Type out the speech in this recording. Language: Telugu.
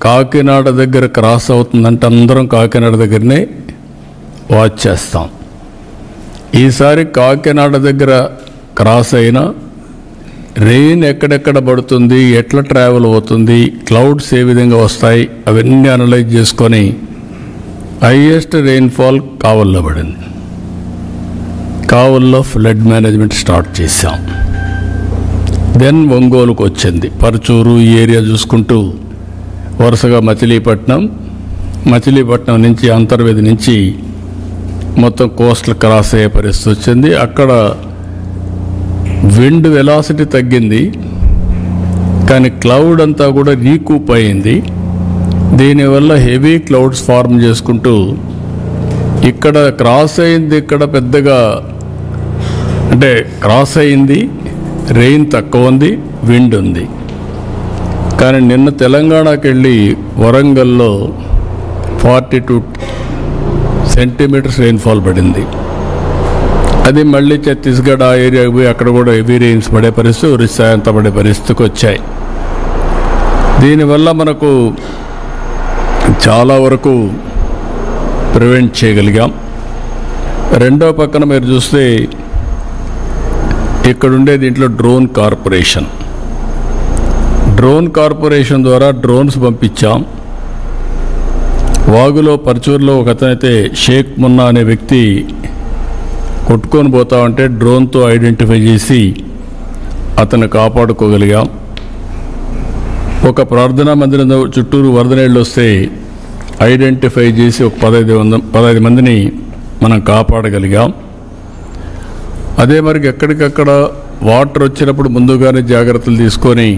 కాకినాడ దగ్గర క్రాస్ అవుతుందంటే అందరం కాకినాడ దగ్గరనే వాచ్ చేస్తాం. ఈసారి కాకినాడ దగ్గర క్రాస్ అయినా రెయిన్ ఎక్కడెక్కడ పడుతుంది, ఎట్లా ట్రావెల్ అవుతుంది, క్లౌడ్స్ ఏ విధంగా వస్తాయి, అవన్నీ అనలైజ్ చేసుకొని హైయెస్ట్ రెయిన్ఫాల్ కావల్లో పడింది. కావల్లో ఫ్లడ్ మేనేజ్మెంట్ స్టార్ట్ చేశాం. దెన్ ఒంగోలుకు వచ్చింది. పరచూరు ఈ ఏరియా చూసుకుంటూ వరుసగా మచిలీపట్నం నుంచి అంతర్వేది నుంచి మొత్తం కోస్టల్ క్రాస్ అయ్యే పరిస్థితి వచ్చింది. అక్కడ విండ్ వెలాసిటీ తగ్గింది, కానీ క్లౌడ్ అంతా కూడా రీకూప్ అయింది. దీనివల్ల హెవీ క్లౌడ్స్ ఫార్మ్ చేసుకుంటూ ఇక్కడ క్రాస్ అయింది. ఇక్కడ పెద్దగా అంటే క్రాస్ అయింది, రెయిన్ తక్కువ ఉంది, విండ్ ఉంది. కానీ నిన్న తెలంగాణకి వెళ్ళి వరంగల్లో 42 సెంటీమీటర్స్ రెయిన్ఫాల్ పడింది. అది మళ్ళీ ఛత్తీస్గఢ్ ఆ ఏరియాకి పోయి అక్కడ కూడా హెవీ రెయిన్స్ పడే పరిస్థితి, ఒరిస్సా అంతా పడే పరిస్థితికి వచ్చాయి. దీనివల్ల మనకు చాలా వరకు ప్రివెంట్ చేయగలిగాం. రెండో పక్కన మీరు చూస్తే ఇక్కడుండే దీంట్లో డ్రోన్ కార్పొరేషన్ ద్వారా డ్రోన్స్ పంపించాం. వాగులో పరచూరులో ఒక అతనైతే షేక్ మున్నా అనే వ్యక్తి కొట్టుకొని పోతా ఉంటే డ్రోన్తో ఐడెంటిఫై చేసి అతను కాపాడుకోగలిగాం. ఒక ప్రార్థనా మందిరం చుట్టూరు వరద నీళ్ళు వస్తే ఐడెంటిఫై చేసి ఒక 15 మందిని మనం కాపాడగలిగాం. అదే మరి ఎక్కడికక్కడ వాటర్ వచ్చినప్పుడు ముందుగానే జాగ్రత్తలు తీసుకొని